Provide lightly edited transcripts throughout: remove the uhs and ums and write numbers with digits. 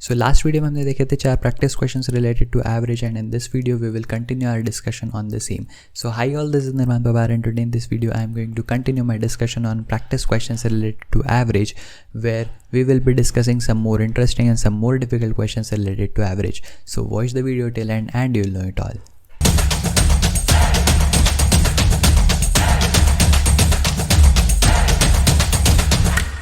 So last video में हमने देखे थे 4 practice questions related to average and in this video we will continue our discussion on the same. So hi all, this is Nirman Pawar and today in this video I am going to continue my discussion on practice questions related to average, where we will be discussing some more interesting and some more difficult questions related to average. So watch the video till end and you'll know it all.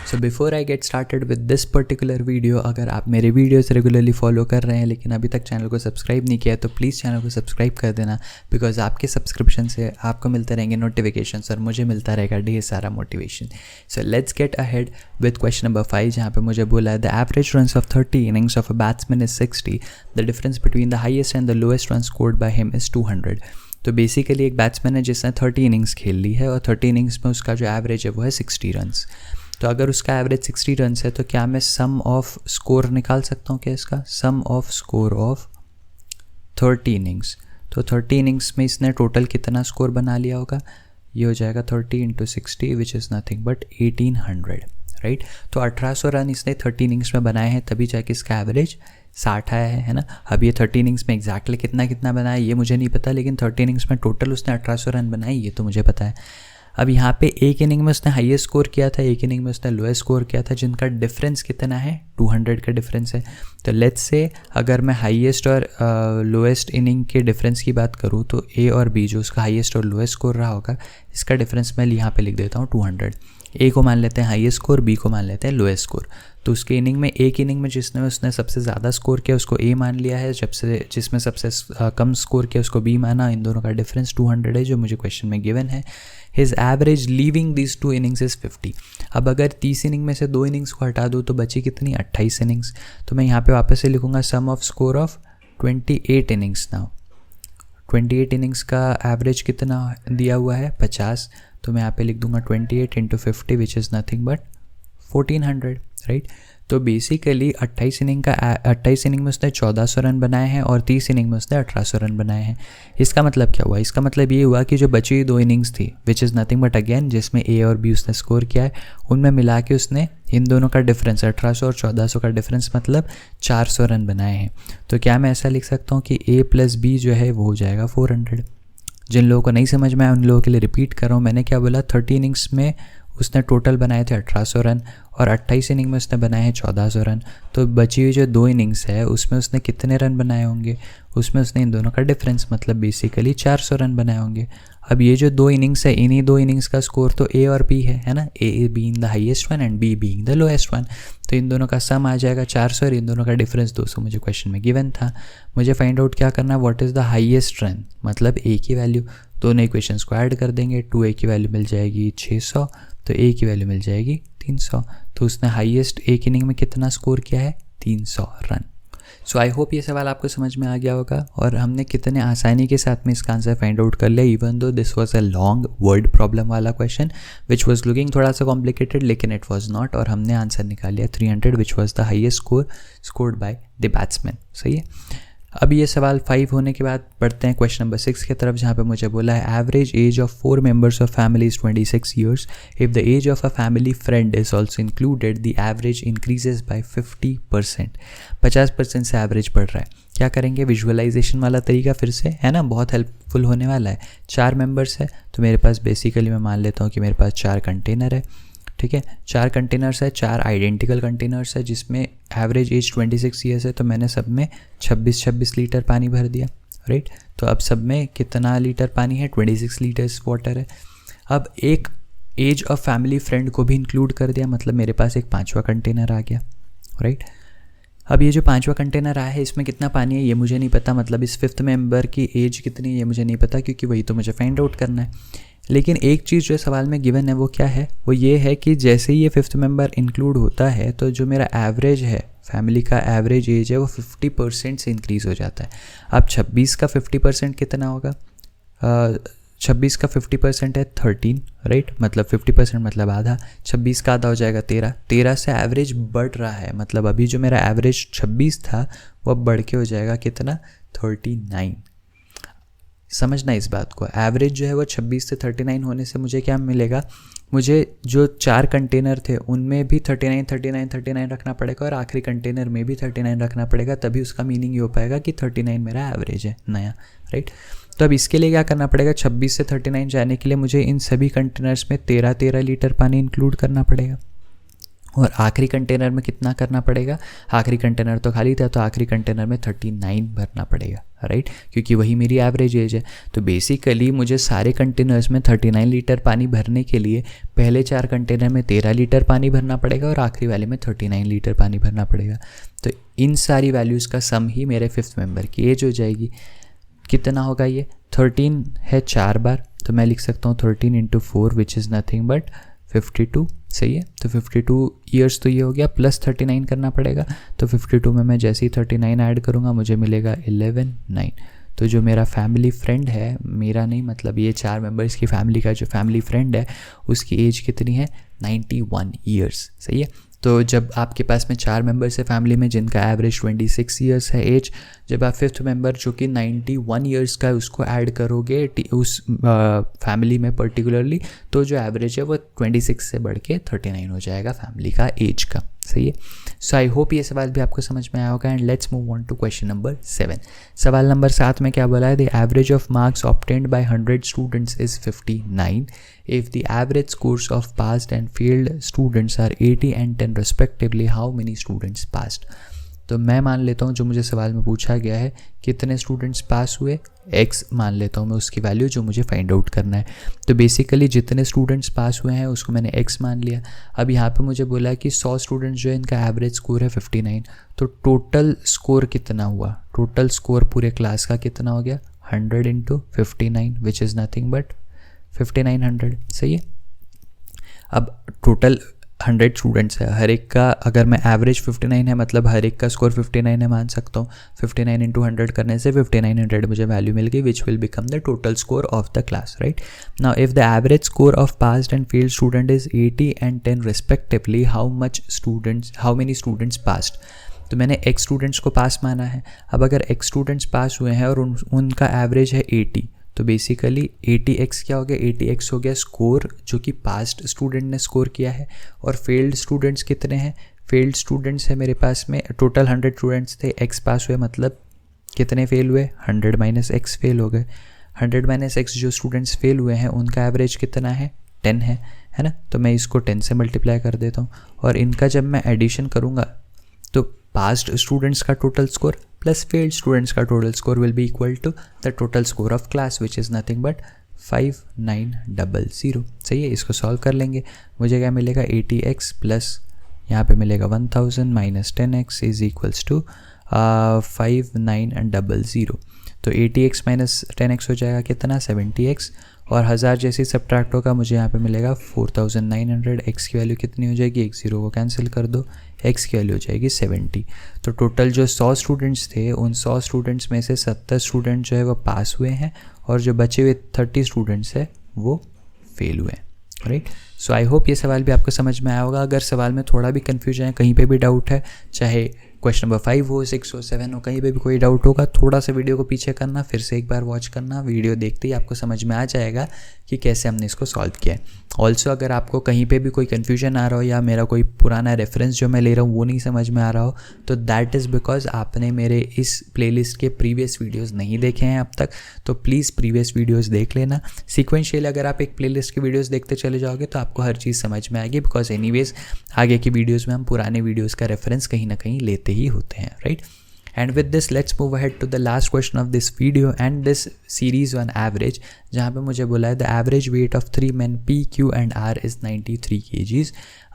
So before I get started with this particular video, अगर आप मेरे videos regularly follow कर रहे हैं लेकिन अभी तक channel को सब्सक्राइब नहीं किया तो प्लीज़ चैनल को सब्सक्राइब कर देना, बिकॉज आपके सब्सक्रिप्शन से आपको मिलते रहेंगे नोटिफिकेशंस और मुझे मिलता रहेगा ढेर सारा motivation. So let's get ahead with question number 5, जहाँ पे मुझे बोला है the average runs off 30 innings of a batsman is 60. The difference between the highest and the lowest run scored by him is 200. तो बेसिकली एक batsman है जिसने 30 innings खेल ली है और 30 इनिंग्स में उसका जो एवरेज है वो है 60 रन्स. तो अगर उसका एवरेज 60 रन्स है तो क्या मैं सम ऑफ स्कोर निकाल सकता हूँ क्या इसका? सम ऑफ स्कोर ऑफ 30 इनिंग्स. तो 30 इनिंग्स में इसने टोटल कितना स्कोर बना लिया होगा? ये हो जाएगा 30 into 60 which is nothing but 1800, right. तो 1800 रन इसने 30 इनिंग्स में बनाए हैं, तभी जाके इसका एवरेज 60 आया है ना. अब ये 30 इनिंग्स में एग्जैक्टली कितना बनाया ये मुझे नहीं पता, लेकिन 30 इनिंग्स में टोटल उसने 1800 रन बनाए ये तो मुझे पता है. अब यहाँ पे एक इनिंग में उसने हाईएस्ट स्कोर किया था, एक इनिंग में उसने लोएस्ट स्कोर किया था, जिनका डिफरेंस कितना है? 200 का डिफरेंस है. तो लेट्स से अगर मैं हाईएस्ट और लोएस्ट इनिंग के डिफरेंस की बात करूँ तो ए और बी जो उसका हाईएस्ट और लोएस्ट स्कोर रहा होगा, इसका डिफरेंस मैं यहाँ पे लिख देता हूँ 200. ए को मान लेते हैं हाईएस्ट स्कोर, बी को मान लेते हैं लोएस्ट स्कोर. तो उसके इनिंग में एक इनिंग में उसने सबसे ज़्यादा स्कोर किया उसको ए मान लिया है, जिसमें सबसे कम स्कोर किया उसको बी माना. इन दोनों का डिफरेंस 200 है जो मुझे क्वेश्चन में गिवन है. His average leaving this 2 innings is 50. अब अगर 30 इनिंग में से 2 इनिंग्स को हटा दो तो बची कितनी? 28 इनिंग्स. तो मैं यहाँ पे वापस से लिखूँगा sum of score of 28 innings. Now 28 innings का एवरेज कितना दिया हुआ है? 50. तो मैं यहाँ पे लिख दूंगा 28 into 50 which is nothing but 1400, right. तो बेसिकली 28 इनिंग में उसने 1400 रन बनाए हैं और 30 इनिंग में उसने 1800 रन बनाए हैं. इसका मतलब क्या हुआ? इसका मतलब ये हुआ कि जो बची हुई 2 इनिंग्स थी विच इज़ नथिंग बट अगेन जिसमें ए और बी उसने स्कोर किया है, उनमें मिला के उसने इन दोनों का डिफरेंस 1800 और 1400 का डिफरेंस मतलब 400 रन बनाए हैं. तो क्या मैं ऐसा लिख सकता हूँ कि ए प्लस बी जो है वो हो जाएगा 400. जिन लोगों को नहीं समझ में आया उन लोगों के लिए रिपीट कर रहा हूँ. मैंने क्या बोला? 30 इनिंग्स में उसने टोटल बनाए थे 1800 रन और 28 इनिंग में उसने बनाए हैं 1400 रन. तो बची हुई जो 2 इनिंग्स है उसमें उसने कितने रन बनाए होंगे? उसमें उसने इन दोनों का डिफरेंस मतलब बेसिकली 400 रन बनाए होंगे. अब ये जो 2 इनिंग्स है, इन्हीं 2 इनिंग्स का स्कोर तो ए और बी है ना. A being the highest one and B being the lowest one. तो इन दोनों का सम आ जाएगा 400 और इन दोनों का डिफरेंस 200 मुझे क्वेश्चन में गिवन था. मुझे फाइंड आउट क्या करना है? What is the highest run, मतलब ए की वैल्यू. दोनों इक्वेशंस को ऐड कर देंगे. 2a की वैल्यू मिल जाएगी 600, तो ए की वैल्यू मिल जाएगी 300. तो उसने हाईएस्ट एक इनिंग में कितना स्कोर किया है? 300 रन. सो आई होप ये सवाल आपको समझ में आ गया होगा और हमने कितने आसानी के साथ में इसका आंसर फाइंड आउट कर लिया, even though this was a long word problem वाला क्वेश्चन विच वाज लुकिंग थोड़ा सा कॉम्प्लिकेटेड, लेकिन इट वाज नॉट. और हमने आंसर निकाल लिया 300 which was the highest score scored by the batsman. सही है. अब ये सवाल 5 होने के बाद बढ़ते हैं क्वेश्चन नंबर 6 की तरफ, जहाँ पे मुझे बोला है average age of 4 members of family is 26 years. If the age of a family friend is also included the average increases by 50%. 50% से एवरेज बढ़ रहा है. क्या करेंगे? विजुअलाइजेशन वाला तरीका फिर से है ना, बहुत हेल्पफुल होने वाला है. 4 मेंबर्स है तो मेरे पास बेसिकली मैं मान लेता हूँ कि मेरे पास 4 कंटेनर है. ठीक है, 4 कंटेनर्स है, 4 आइडेंटिकल कंटेनर्स है जिसमें एवरेज एज 26 ईयर्स है. तो मैंने सब में 26 लीटर पानी भर दिया, राइट. तो अब सब में कितना लीटर पानी है? 26 लीटर्स वाटर है. अब एक एज ऑफ फैमिली फ्रेंड को भी इंक्लूड कर दिया, मतलब मेरे पास एक 5वां कंटेनर आ गया, राइट. अब ये जो 5वां कंटेनर आया है इसमें कितना पानी है ये मुझे नहीं पता, मतलब इस 5th मेंबर की एज कितनी है ये मुझे नहीं पता, क्योंकि वही तो मुझे फाइंड आउट करना है. लेकिन एक चीज़ जो सवाल में गिवन है वो क्या है? वो ये है कि जैसे ही ये 5th मेंबर इंक्लूड होता है तो जो मेरा एवरेज है, फैमिली का एवरेज एज है, वो 50% से इंक्रीज़ हो जाता है. अब 26 का 50% कितना होगा? 26 का 50% है 13, राइट. मतलब 50% मतलब आधा. 26 का आधा हो जाएगा 13. 13 से एवरेज बढ़ रहा है, मतलब अभी जो मेरा एवरेज 26 था वो अब बढ़ के हो जाएगा कितना? 39. समझना इस बात को. एवरेज जो है वो 26 से 39 होने से मुझे क्या मिलेगा? मुझे जो 4 कंटेनर थे उनमें भी 39 39 39 रखना पड़ेगा और आखिरी कंटेनर में भी 39 रखना पड़ेगा, तभी उसका मीनिंग ये हो पाएगा कि 39 मेरा एवरेज है नया, राइट। तो अब इसके लिए क्या करना पड़ेगा, 26 से 39 जाने के लिए मुझे इन सभी कंटेनर्स में 13 लीटर पानी इंक्लूड करना पड़ेगा। और आखिरी कंटेनर में कितना करना पड़ेगा, आखिरी कंटेनर तो खाली था, तो आखिरी कंटेनर में 39 भरना पड़ेगा, राइट, क्योंकि वही मेरी एवरेज एज है। तो बेसिकली मुझे सारे कंटेनर्स में 39 लीटर पानी भरने के लिए पहले 4 कंटेनर में 13 लीटर पानी भरना पड़ेगा और आखिरी वाले में 39 लीटर पानी भरना पड़ेगा। तो इन सारी वैल्यूज़ का सम ही मेरे 5th मेंबर की एज हो जाएगी। कितना होगा ये, 13 है 4 बार, तो मैं लिख सकता हूँ 13 × 4 विच इज़ नथिंग बट 52, सही है। तो 52 ईयर्स तो ये हो गया, प्लस 39 करना पड़ेगा। तो 52 में मैं जैसे ही 39 ऐड करूँगा मुझे मिलेगा 11 9। तो जो मेरा फैमिली फ्रेंड है, मेरा नहीं मतलब ये 4 मेंबर्स की फैमिली का जो फैमिली फ्रेंड है उसकी एज कितनी है, 91 ईयर्स, सही है। तो जब आपके पास में 4 मेंबर्स है फैमिली में जिनका एवरेज 26 ईयर्स है एज, जब आप 5th मेंबर जो कि 91 ईयर्स का है उसको ऐड करोगे उस फैमिली में पर्टिकुलरली, तो जो एवरेज है वो 26 से बढ़ के 39 हो जाएगा फैमिली का एज का, सही है। सो आई होप ये सवाल भी आपको समझ में आया होगा। And let's move on to question number 7। सवाल नंबर 7 में क्या बोला है, the average of marks obtained by 100 students is 59 if the average scores of passed and failed students are 80 and 10 respectively, how many students passed? तो मैं मान लेता हूँ जो मुझे सवाल में पूछा गया है कितने स्टूडेंट्स पास हुए, x मान लेता हूँ मैं उसकी वैल्यू जो मुझे फाइंड आउट करना है। तो बेसिकली जितने स्टूडेंट्स पास हुए हैं उसको मैंने x मान लिया। अब यहाँ पे मुझे बोला है कि 100 स्टूडेंट्स जो है इनका एवरेज स्कोर है 59, तो टोटल स्कोर कितना हुआ, टोटल स्कोर पूरे क्लास का कितना हो गया, 100 × 59 विच इज़ नथिंग बट 5900, सही है। अब टोटल 100 स्टूडेंट्स है, हर एक का अगर मैं एवरेज 59 है मतलब हर एक का स्कोर 59 है मान सकता हूँ। 59 × 100 करने से 5900 मुझे वैल्यू मिल गई which will become the total score of the class, right. Now if the average score of passed and failed student is 80 and 10 respectively, how many students passed. तो मैंने x स्टूडेंट्स को पास माना है। अब अगर x स्टूडेंट्स पास हुए हैं और उनका एवरेज है 80, तो बेसिकली 80x क्या हो गया, 80x हो गया स्कोर जो कि पास्ट स्टूडेंट ने स्कोर किया है। और फेल्ड स्टूडेंट्स कितने हैं, फेल्ड स्टूडेंट्स है मेरे पास में टोटल 100 स्टूडेंट्स थे, x पास हुए मतलब कितने फेल हुए, 100 - x फेल हो गए। 100 - x जो स्टूडेंट्स फेल हुए हैं उनका एवरेज कितना है, 10 है ना। तो मैं इसको 10 से मल्टीप्लाई कर देता हूँ और इनका जब मैं एडिशन करूँगा तो पास्ट स्टूडेंट्स का total score plus failed students का total score will be equal to the total score of class which is nothing but 5900, सही है। इसको सॉल्व कर लेंगे, मुझे क्या मिलेगा, 80x प्लस यहाँ पे मिलेगा 1000 minus 10x is equals to 5900। तो 80x माइनस 10x हो जाएगा कितना, 70x, और 1000 जैसे सब्ट्रैक्ट होगा मुझे यहाँ पे मिलेगा 4900। x की वैल्यू कितनी हो जाएगी, एक 0 को कैंसिल कर दो, x की वैल्यू हो जाएगी 70। तो टोटल जो 100 स्टूडेंट्स थे उन 100 स्टूडेंट्स में से 70 स्टूडेंट जो है वो पास हुए हैं और जो बचे हुए 30 स्टूडेंट्स हैं वो फेल हुए हैं, राइट। सो आई होप ये सवाल भी आपको समझ में आया होगा। अगर सवाल में थोड़ा भी कन्फ्यूजन है, कहीं पे भी डाउट है, चाहे क्वेश्चन नंबर 5 हो, 6 हो, 7 हो, कहीं पे भी कोई डाउट होगा, थोड़ा सा वीडियो को पीछे करना, फिर से एक बार वॉच करना। वीडियो देखते ही आपको समझ में आ जाएगा कि कैसे हमने इसको सॉल्व किया है। ऑल्सो अगर आपको कहीं पे भी कोई कन्फ्यूजन आ रहा हो या मेरा कोई पुराना रेफरेंस जो मैं ले रहा हूँ वो नहीं समझ में आ रहा हो, तो दैट इज़ बिकॉज आपने मेरे इस प्लेलिस्ट के प्रीवियस वीडियोज़ नहीं देखे हैं अब तक। तो प्लीज़ प्रीवियस वीडियोज़ देख लेना। सीक्वेंशियली अगर आप एक प्लेलिस्ट की वीडियोज़ देखते चले जाओगे तो आपको हर चीज़ समझ में आएगी, बिकॉज एनीवेज आगे की वीडियोज़ में हम पुराने वीडियोज़ का रेफरेंस कहीं ना कहीं लेते ही होते हैं, right. And with this let's move ahead to the last question of this video and this series on average, जहाँ पे मुझे बोला है the average weight of 3 men P, Q and R is 93 kgs.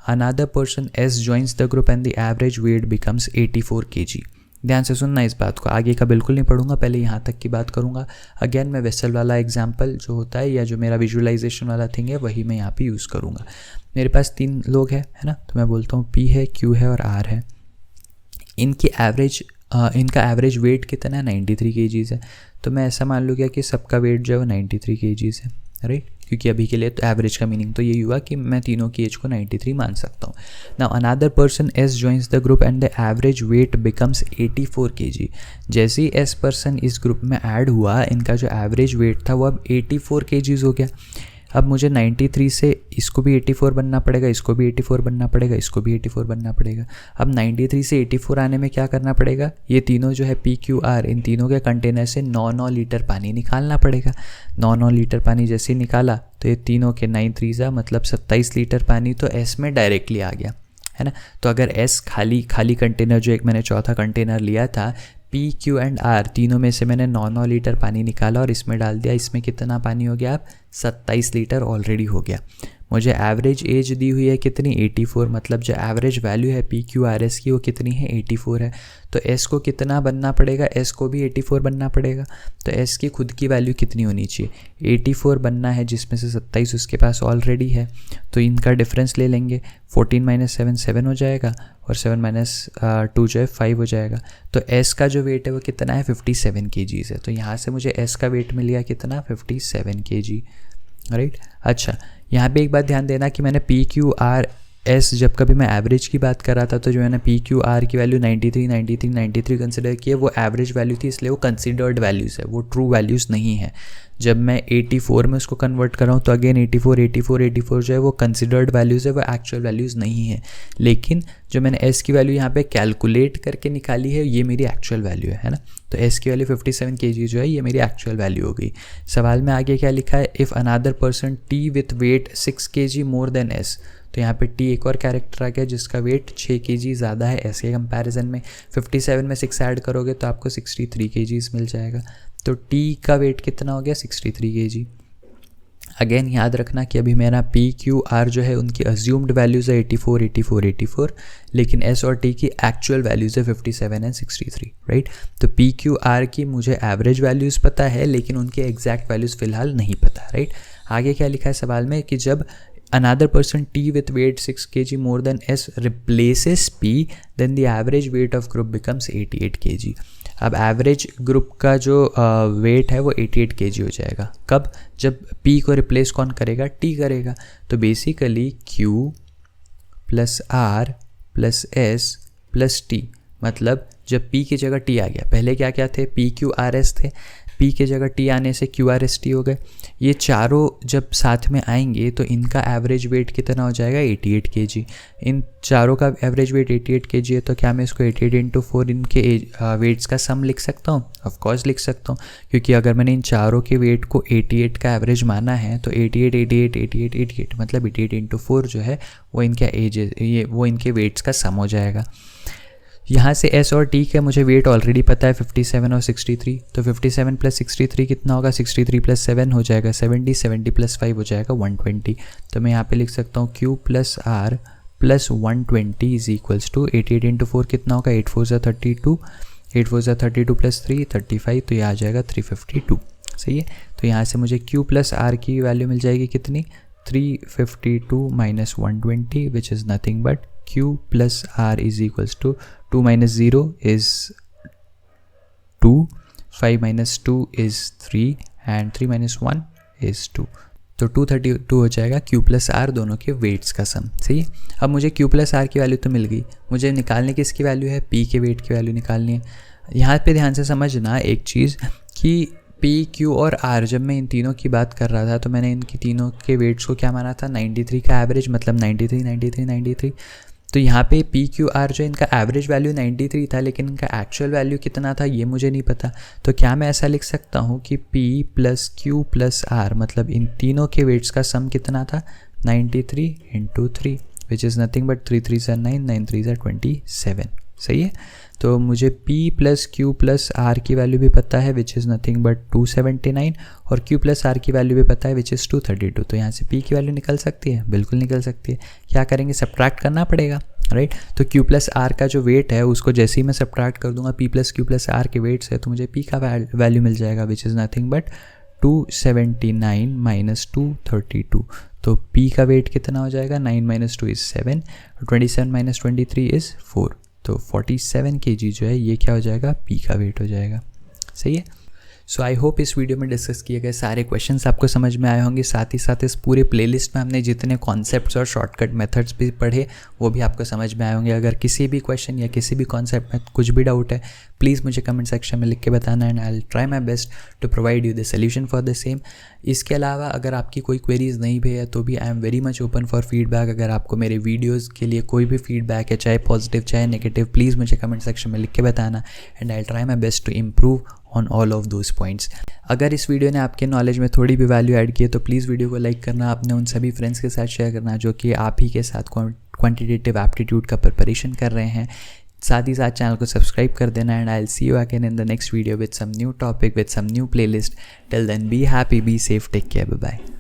Another person S joins the group and the average weight becomes 84 kg. ध्यान से सुनना इस बात को, आगे का बिल्कुल नहीं पढ़ूंगा, पहले यहाँ तक की बात करूँगा। अगेन मैं वेसल वाला एग्जाम्पल जो होता है या जो मेरा विजुअलाइजेशन वाला थिंग है वही मैं यहाँ पे यूज़ करूँगा। मेरे पास 3 लोग हैं, है ना, तो मैं बोलता हूँ P है, Q है और R है। इनका एवरेज वेट कितना है, 93 kgs है। तो मैं ऐसा मान लूँगा कि सबका वेट जो है 93 kgs है, राइट, क्योंकि अभी के लिए तो एवरेज का मीनिंग तो ये हुआ कि मैं तीनों की एज को 93 मान सकता हूँ। Now another person S joins the group and the average weight becomes 84 kg। जैसे ही एस पर्सन इस ग्रुप में ऐड हुआ, इनका जो एवरेज वेट था वो अब 84 kgs हो गया। अब मुझे 93 से इसको भी 84 बनना पड़ेगा, इसको भी 84 बनना पड़ेगा, इसको भी 84 बनना पड़ेगा। अब 93 से 84 आने में क्या करना पड़ेगा, ये तीनों जो है PQR, इन तीनों के कंटेनर से 9 लीटर पानी निकालना पड़ेगा। 9 लीटर पानी जैसे ही निकाला तो ये तीनों के 9 3 मतलब 27 लीटर पानी तो S में डायरेक्टली आ गया, है ना। तो अगर S खाली कंटेनर जो एक मैंने चौथा कंटेनर लिया था, P, Q एंड R तीनों में से मैंने 9 लीटर पानी निकाला और इसमें डाल दिया। इसमें कितना पानी हो गया, अब 27 लीटर ऑलरेडी हो गया। मुझे एवरेज एज दी हुई है कितनी, 84, मतलब जो एवरेज वैल्यू है PQRS की वो कितनी है, 84 है। तो S को कितना बनना पड़ेगा, S को भी 84 बनना पड़ेगा। तो S की खुद की वैल्यू कितनी होनी चाहिए, 84 बनना है, जिसमें से 27 उसके पास ऑलरेडी है। तो इनका डिफरेंस ले लेंगे, 14 - 7 7 हो जाएगा और 7 - 2 जो है 5 हो जाएगा। तो S का जो वेट है वो कितना है, 57 kg है। तो यहाँ से मुझे S का वेट मिल गया कितना, 57 kg, राइट। अच्छा, यहाँ पे एक बात ध्यान देना कि मैंने PQRS जब कभी मैं एवरेज की बात कर रहा था तो जो मैंने PQR की वैल्यू 93 कंसिडर की है वो एवरेज वैल्यू थी, इसलिए वो कंसिडर्ड वैल्यूज़ है, वो ट्रू वैल्यूज़ नहीं है। जब मैं 84 में उसको कन्वर्ट कर रहा हूँ तो अगेन 84 जो है वो कंसिडर्ड वैल्यूज़ है, वो एक्चुअल वैल्यूज़ नहीं है। लेकिन जो मैंने S की वैल्यू यहाँ पे कैलकुलेट करके निकाली है ये मेरी एक्चुअल वैल्यू है ना। तो S की वैल्यू 57 kg जो है ये मेरी एक्चुअल वैल्यू हो गई। सवाल में आगे क्या लिखा है, if another person T with weight 6 kg more than S। तो यहाँ पे T एक और कैरेक्टर आ गया जिसका वेट 6 kg ज़्यादा है S के कंपैरिजन में। 57 में 6 ऐड करोगे तो आपको 63 kg मिल जाएगा। तो T का वेट कितना हो गया, 63 kg। अगेन याद रखना कि अभी मेरा PQR जो है उनकी अज्यूम्ड वैल्यूज़ है 84, लेकिन S और T की एक्चुअल वैल्यूज़ है 57 एंड 63, राइट। तो PQR की मुझे एवरेज वैल्यूज़ पता है लेकिन उनके एग्जैक्ट वैल्यूज़ फ़िलहाल नहीं पता, राइट। आगे क्या लिखा है सवाल में कि जब another person T with weight 6 kg more than S replaces P then the average weight of group becomes 88 kg। अब एवरेज ग्रुप का जो वेट है वो 88 kg हो जाएगा। कब, जब P को रिप्लेस कौन करेगा, T करेगा। तो basically Q plus R plus S plus T, मतलब जब P की जगह T आ गया, पहले क्या क्या थे, PQRS थे, P की जगह T आने से QRST हो गए। ये चारों जब साथ में आएंगे तो इनका एवरेज वेट कितना हो जाएगा, 88 kg। इन चारों का एवरेज वेट 88 kg है, तो क्या मैं इसको 88 × 4 इनके वेट्स का सम लिख सकता हूँ, ऑफ कोर्स लिख सकता हूँ, क्योंकि अगर मैंने इन चारों के वेट को 88 का एवरेज माना है तो 88 मतलब 88 × 4 जो है वो इनका एज, ये वो इनके वेट्स का सम हो जाएगा। यहाँ से S और T का मुझे वेट ऑलरेडी पता है 57 और 63, तो 57 + 63 कितना होगा, 63 + 7 हो जाएगा 70, 70 + 5 हो जाएगा 120। तो मैं यहाँ पे लिख सकता हूँ Q + R + 120 is equals to 88 × 4 कितना होगा, 8 4 = 32, 8 4 = 32 + 3 35, तो ये आ जाएगा 352, सही है। तो यहाँ से मुझे Q + R की वैल्यू मिल जाएगी कितनी, 352 - 120 which is nothing but Q + R is equals to 2 - 0 is 2, 5 - 2 is 3 and 3 - 1 is 2। तो 232 हो जाएगा Q + R दोनों के वेट्स का सम, सही है। अब मुझे Q + R की वैल्यू तो मिल गई, मुझे निकालने की इसकी वैल्यू है, P के वेट की वैल्यू निकालनी है। यहाँ पे ध्यान से समझना एक चीज़ कि P, Q और R जब मैं इन तीनों की बात कर रहा था तो मैंने इनकी तीनों के वेट्स को क्या माना था, 93 का एवरेज, मतलब 93। तो यहाँ पे PQR जो इनका एवरेज वैल्यू 93 था लेकिन इनका एक्चुअल वैल्यू कितना था ये मुझे नहीं पता। तो क्या मैं ऐसा लिख सकता हूँ कि P + Q + R मतलब इन तीनों के वेट्स का सम कितना था, 93 × 3 विच इज़ नथिंग बट 3 3 = 9, 9 3 = 27, सही है। तो मुझे P + Q + R की वैल्यू भी पता है विच इज़ नथिंग बट 279 और Q + R की वैल्यू भी पता है विच इज़ 232। तो यहाँ से P की वैल्यू निकल सकती है, बिल्कुल निकल सकती है। क्या करेंगे, सब्ट्रैक्ट करना पड़ेगा, राइट। तो Q + R का जो वेट है उसको जैसे ही मैं सब्ट्रैक्ट कर दूंगा P + Q + R के वेट्स है तो मुझे P का वैल्यू मिल जाएगा विच इज़ नथिंग बट 279 - 232। तो P का वेट कितना हो जाएगा, 9 - 2 is 7, 27 - 23 is 4। तो 47 kg जो है ये क्या हो जाएगा, P का वेट हो जाएगा, सही है। सो आई होप इस वीडियो में डिस्कस किए गए सारे क्वेश्चंस आपको समझ में आए होंगे। साथ ही साथ इस पूरे प्लेलिस्ट में हमने जितने कॉन्सेप्ट्स और शॉर्टकट मेथड्स भी पढ़े वो भी आपको समझ में आए होंगे। अगर किसी भी क्वेश्चन या किसी भी कॉन्सेप्ट में कुछ भी डाउट है, प्लीज़ मुझे कमेंट सेक्शन में लिख के बताना and I will try my best to provide you the solution for the same. इसके अलावा अगर आपकी कोई क्वेरीज नहीं भी है तो भी I am very much open for feedback. अगर आपको मेरे वीडियोज़ के लिए कोई भी फीडबैक है, चाहे पॉजिटिव चाहे नेगेटिव, प्लीज़ मुझे कमेंट सेक्शन में लिख के बताना and I will try my best to improve on all of those points. अगर इस वीडियो ने आपके नॉलेज में थोड़ी भी वैल्यू ऐड की है तो प्लीज़ वीडियो को लाइक करना, अपने उन सभी फ्रेंड्स के साथ शेयर करना जो कि आप ही के साथ क्वांटिटेटिव एप्टीट्यूड का प्रिपरेशन कर रहे हैं। साथ ही साथ चैनल को सब्सक्राइब कर देना and I will see you again in the next video with some new topic, with some new playlist. Till then be happy, be safe, take care, bye bye.